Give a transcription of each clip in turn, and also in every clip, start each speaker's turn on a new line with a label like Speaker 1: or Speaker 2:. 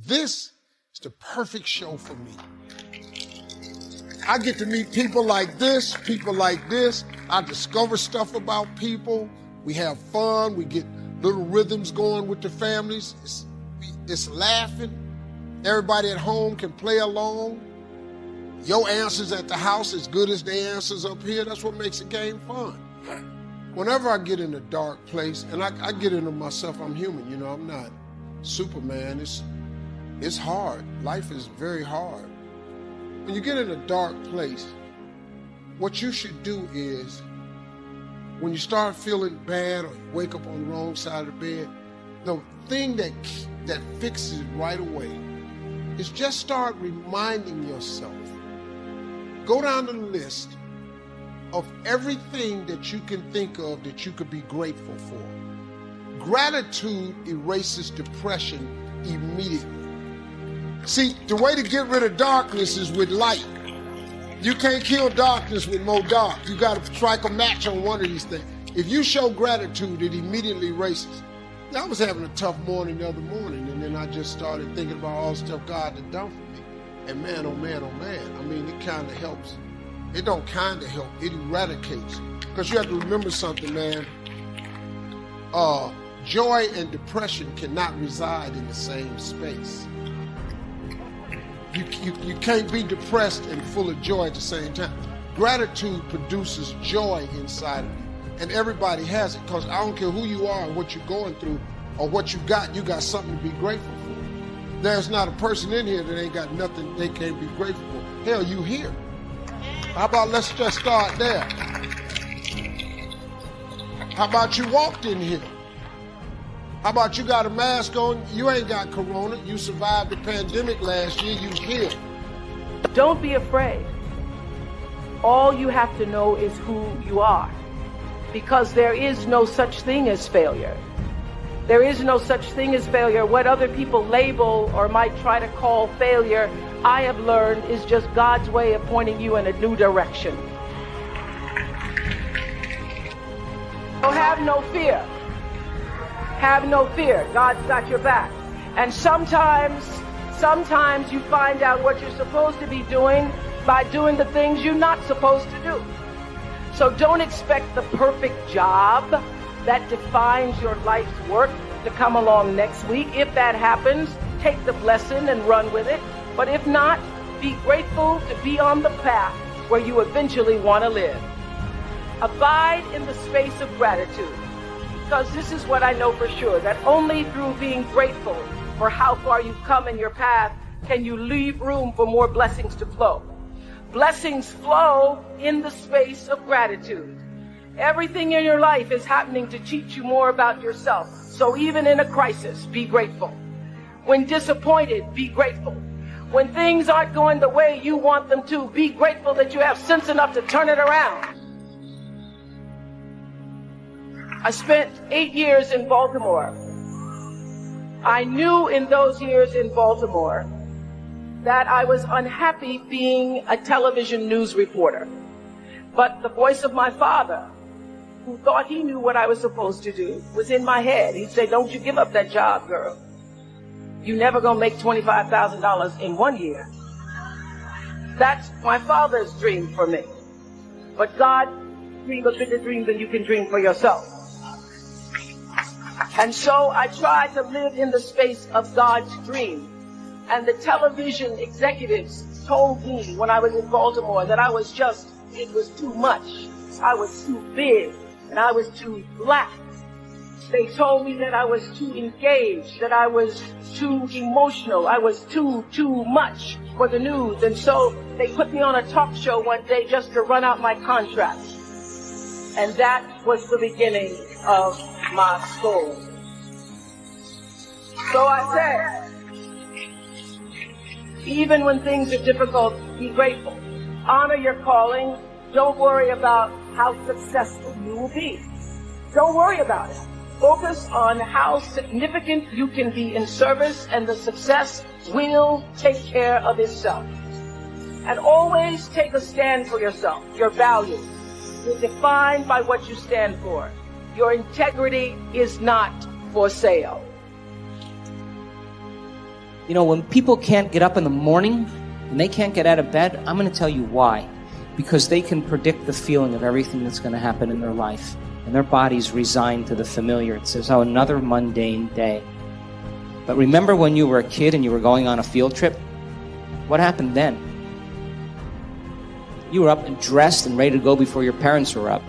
Speaker 1: This is the perfect show for me. I get to meet people like this, I discover stuff about people. We have fun. We get little rhythms going with the families. It's laughing. Everybody at home can play along. Your answers at the house as good as their answers up here. That's what makes the game fun. Whenever I get in a dark place, and I get into myself, I'm human, you know, I'm not Superman. It's hard. Life is very hard. When you get in a dark place, what you should do is, when you start feeling bad or you wake up on the wrong side of the bed, the thing that fixes it right away is just start reminding yourself. Go down the list of everything that you can think of that you could be grateful for. Gratitude erases depression immediately. See, the way to get rid of darkness is with light. You can't kill darkness with more dark. You got to strike a match on one of these things. If you show gratitude, it immediately erases. I was having a tough morning the other morning, and then I just started thinking about all the stuff God had done for me. And man, oh man, oh man, I mean, it kind of helps. It don't kind of help, it eradicates. Because you have to remember something, man. Joy and depression cannot reside in the same space. You can't be depressed and full of joy at the same time. Gratitude produces joy inside of you. And everybody has it, because I don't care who you are and what you're going through or what you got something to be grateful for. There's not a person in here that ain't got nothing they can't be grateful for. Hell, you here. How about let's just start there? How about you walked in here? How about you got a mask on? You ain't got corona. You survived the pandemic last year. You here.
Speaker 2: Don't be afraid. All you have to know is who you are. Because there is no such thing as failure. There is no such thing as failure. What other people label or might try to call failure, I have learned, is just God's way of pointing you in a new direction. So have no fear. Have no fear. God's got your back. And sometimes you find out what you're supposed to be doing by doing the things you're not supposed to do. So don't expect the perfect job that defines your life's work to come along next week. If that happens, take the blessing and run with it. But if not, be grateful to be on the path where you eventually want to live. Abide in the space of gratitude. Because this is what I know for sure, that only through being grateful for how far you've come in your path can you leave room for more blessings to flow. Blessings flow in the space of gratitude. Everything in your life is happening to teach you more about yourself. So even in a crisis, be grateful. When disappointed, be grateful. When things aren't going the way you want them to, be grateful that you have sense enough to turn it around. I spent 8 years in Baltimore. I knew in those years in Baltimore that I was unhappy being a television news reporter. But the voice of my father, who thought he knew what I was supposed to do, was in my head. He'd say, don't you give up that job, girl. You never gonna make $25,000 in 1 year. That's my father's dream for me. But God dreams a bigger dream than you can dream for yourself. And so I tried to live in the space of God's dream. And the television executives told me when I was in Baltimore that it was too much. I was too big and I was too black. They told me that I was too engaged, that I was too emotional, I was too much for the news. And so they put me on a talk show one day just to run out my contract. And that was the beginning of my soul. So I said, even when things are difficult, be grateful. Honor your calling. Don't worry about how successful you will be. Don't worry about it. Focus on how significant you can be in service, and the success will take care of itself. And always take a stand for yourself, your values. You're defined by what you stand for. Your integrity is not for sale.
Speaker 3: You know, when people can't get up in the morning and they can't get out of bed, I'm going to tell you why. Because they can predict the feeling of everything that's going to happen in their life. And their body's resigned to the familiar. It says, oh, another mundane day. But remember when you were a kid and you were going on a field trip? What happened then? You were up and dressed and ready to go before your parents were up.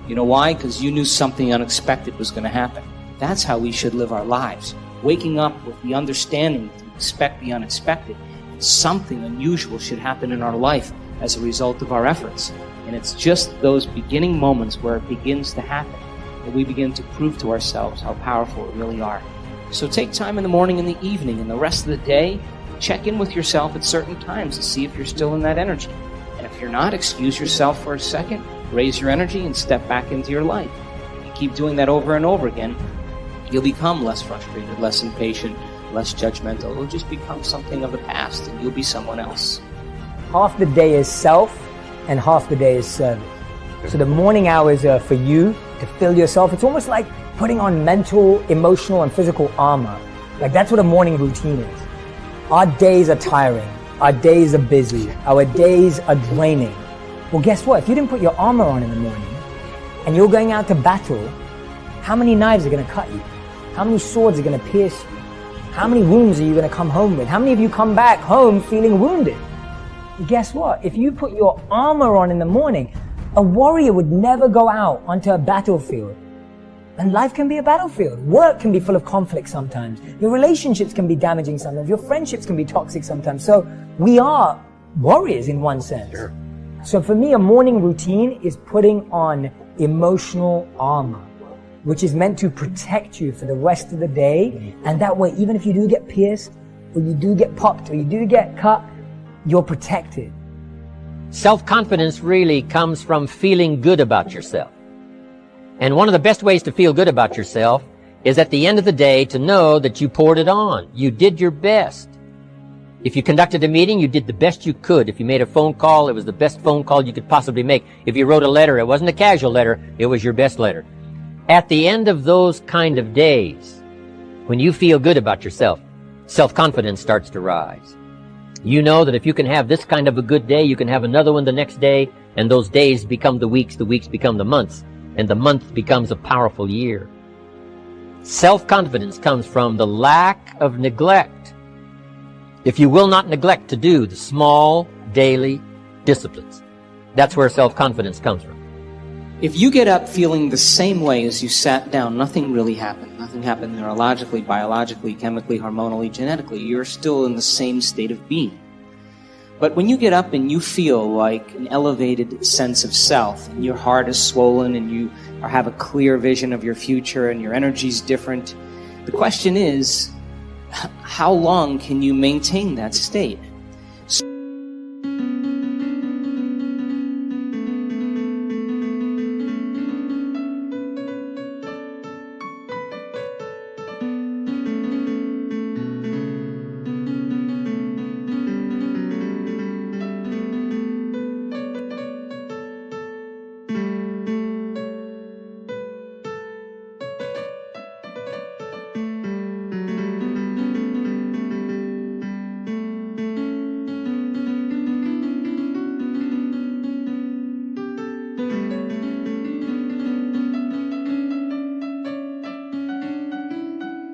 Speaker 3: You know why? Because you knew something unexpected was going to happen. That's how we should live our lives. Waking up with the understanding to expect the unexpected. Something unusual should happen in our life as a result of our efforts. And it's just those beginning moments where it begins to happen that we begin to prove to ourselves how powerful we really are. So take time in the morning and the evening and the rest of the day, check in with yourself at certain times to see if you're still in that energy. And if you're not, excuse yourself for a second, raise your energy, and step back into your life. If you keep doing that over and over again, you'll become less frustrated, less impatient, less judgmental. It'll just become something of the past, and you'll be someone else.
Speaker 4: Half the day is self, and half the day is service. So the morning hours are for you to fill yourself. It's almost like putting on mental, emotional, and physical armor. Like that's what a morning routine is. Our days are tiring. Our days are busy. Our days are draining. Well, guess what? If you didn't put your armor on in the morning and you're going out to battle, how many knives are going to cut you? How many swords are going to pierce you? How many wounds are you going to come home with? How many of you come back home feeling wounded? Well, guess what? If you put your armor on in the morning, a warrior would never go out onto a battlefield. And life can be a battlefield. Work can be full of conflict sometimes. Your relationships can be damaging sometimes. Your friendships can be toxic sometimes. So we are warriors in one sense. Sure. So for me, a morning routine is putting on emotional armor, which is meant to protect you for the rest of the day. And that way, even if you do get pierced, or you do get popped, or you do get cut, you're protected.
Speaker 5: Self-confidence really comes from feeling good about yourself. And one of the best ways to feel good about yourself is at the end of the day to know that you poured it on. You did your best. If you conducted a meeting, you did the best you could. If you made a phone call, it was the best phone call you could possibly make. If you wrote a letter, it wasn't a casual letter, it was your best letter. At the end of those kind of days, when you feel good about yourself, self-confidence starts to rise. You know that if you can have this kind of a good day, you can have another one the next day, and those days become the weeks become the months, and the month becomes a powerful year. Self-confidence comes from the lack of neglect. If you will not neglect to do the small daily disciplines, that's where self-confidence comes from.
Speaker 3: If you get up feeling the same way as you sat down, nothing really happened. Nothing happened neurologically, biologically, chemically, hormonally, genetically. You're still in the same state of being. But when you get up and you feel like an elevated sense of self, and your heart is swollen, and you have a clear vision of your future, and your energy's different, the question is, how long can you maintain that state?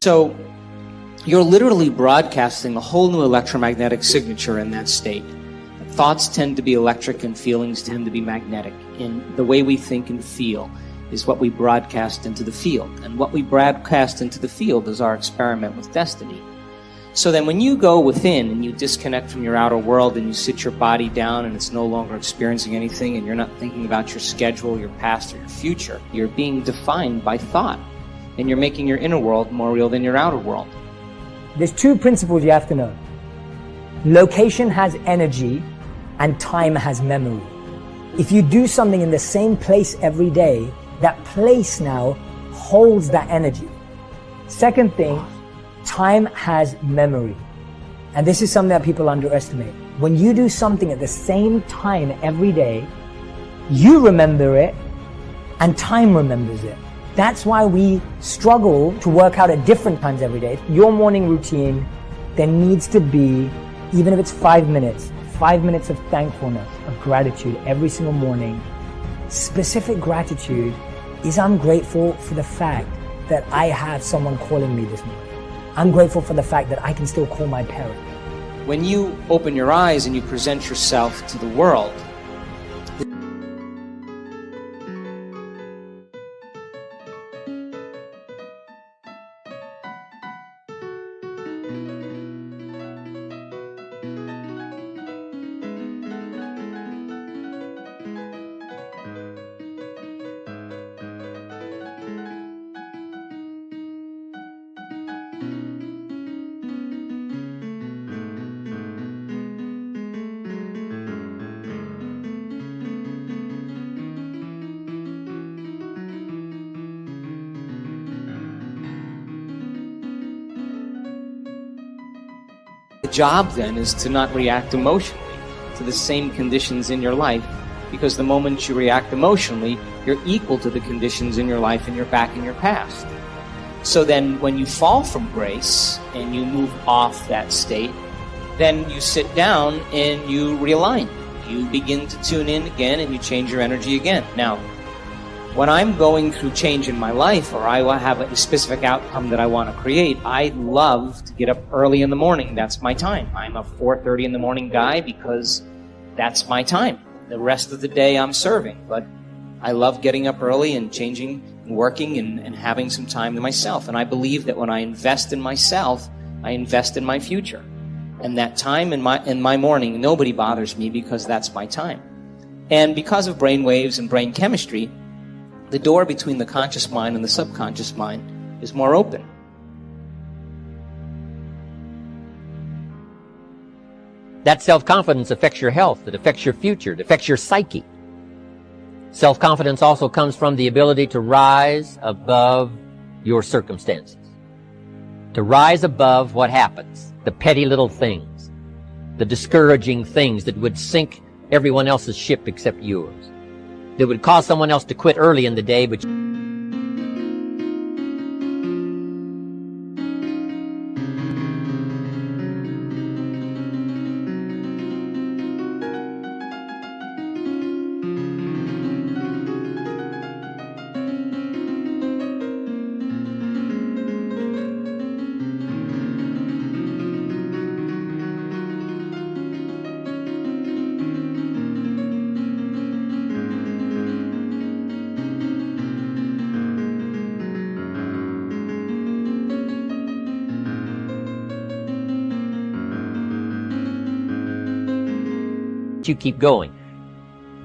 Speaker 3: So you're literally broadcasting a whole new electromagnetic signature in that state. Thoughts tend to be electric and feelings tend to be magnetic. And the way we think and feel is what we broadcast into the field. And what we broadcast into the field is our experiment with destiny. So then when you go within and you disconnect from your outer world and you sit your body down and it's no longer experiencing anything and you're not thinking about your schedule, your past, or your future, you're being defined by thought. And you're making your inner world more real than your outer world.
Speaker 4: There's two principles you have to know. Location has energy and time has memory. If you do something in the same place every day, that place now holds that energy. Second thing, time has memory. And this is something that people underestimate. When you do something at the same time every day, you remember it and time remembers it. That's why we struggle to work out at different times every day. Your morning routine, there needs to be, even if it's 5 minutes of thankfulness, of gratitude every single morning. Specific gratitude is I'm grateful for the fact that I have someone calling me this morning. I'm grateful for the fact that I can still call my parent.
Speaker 3: When you open your eyes and you present yourself to the world, the job then is to not react emotionally to the same conditions in your life, because the moment you react emotionally, you're equal to the conditions in your life and you're back in your past. So then when you fall from grace and you move off that state, then you sit down and you realign. You begin to tune in again and you change your energy again. Now, when I'm going through change in my life, or I have a specific outcome that I want to create, I love to get up early in the morning. That's my time. I'm a 4:30 in the morning guy because that's my time. The rest of the day I'm serving. But I love getting up early and changing and working and having some time to myself. And I believe that when I invest in myself, I invest in my future. And that time in my morning, nobody bothers me because that's my time. And because of brain waves and brain chemistry, the door between the conscious mind and the subconscious mind is more open.
Speaker 5: That self-confidence affects your health, it affects your future, it affects your psyche. Self-confidence also comes from the ability to rise above your circumstances. To rise above what happens, the petty little things, the discouraging things that would sink everyone else's ship except yours, that would cause someone else to quit early in the day, but you keep going.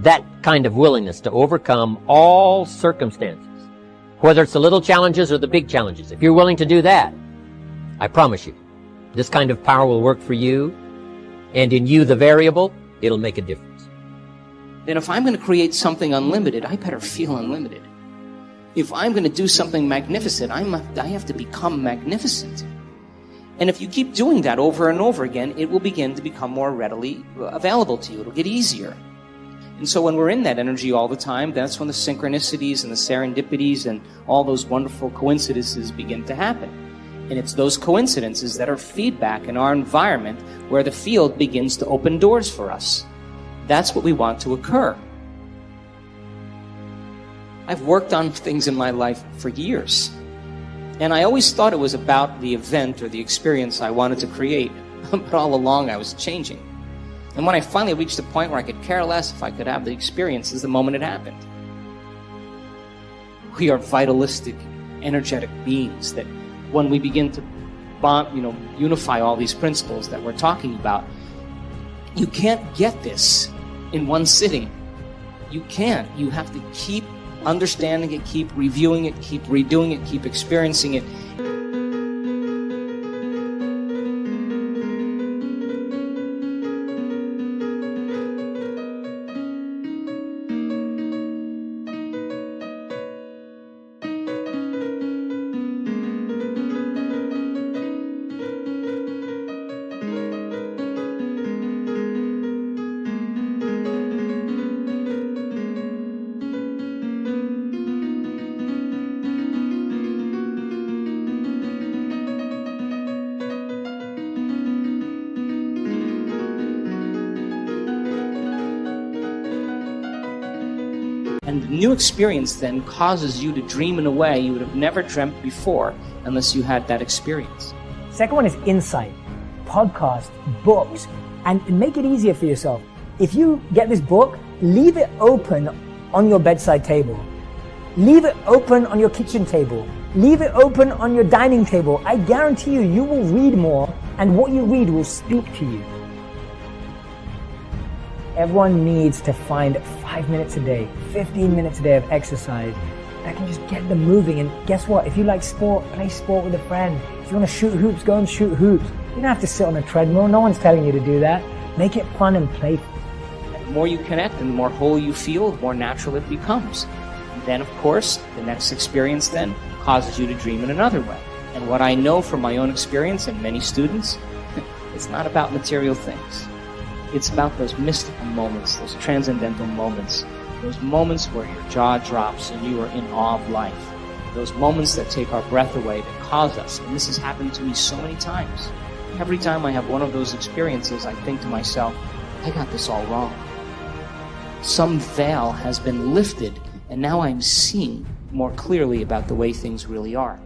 Speaker 5: That kind of willingness to overcome all circumstances, whether it's the little challenges or the big challenges, if you're willing to do that, I promise you, this kind of power will work for you, and in you, the variable, it'll make a difference.
Speaker 3: Then if I'm going to create something unlimited, I better feel unlimited. If I'm going to do something magnificent, I have to become magnificent. And if you keep doing that over and over again, it will begin to become more readily available to you. It'll get easier. And so when we're in that energy all the time, that's when the synchronicities and the serendipities and all those wonderful coincidences begin to happen. And it's those coincidences that are feedback in our environment where the field begins to open doors for us. That's what we want to occur. I've worked on things in my life for years. And I always thought it was about the event or the experience I wanted to create. But all along I was changing. And when I finally reached the point where I could care less if I could have the experiences the moment it happened. We are vitalistic, energetic beings that when we begin to unify all these principles that we're talking about, you can't get this in one sitting. You can't. You have to keep understanding it, keep reviewing it, keep redoing it, keep experiencing it. And the new experience then causes you to dream in a way you would have never dreamt before unless you had that experience.
Speaker 4: Second one is insight. Podcasts, books, and make it easier for yourself. If you get this book, leave it open on your bedside table. Leave it open on your kitchen table. Leave it open on your dining table. I guarantee you, you will read more, and what you read will speak to you. Everyone needs to find 5 minutes a day, 15 minutes a day of exercise that can just get them moving. And guess what? If you like sport, play sport with a friend. If you want to shoot hoops, go and shoot hoops. You don't have to sit on a treadmill. No one's telling you to do that. Make it fun and playful.
Speaker 3: The more you connect and the more whole you feel, the more natural it becomes. And then, of course, the next experience then causes you to dream in another way. And what I know from my own experience and many students, it's not about material things. It's about those mystical moments, those transcendental moments, those moments where your jaw drops and you are in awe of life, those moments that take our breath away, that cause us. And this has happened to me so many times. Every time I have one of those experiences, I think to myself, I got this all wrong. Some veil has been lifted, and now I'm seeing more clearly about the way things really are.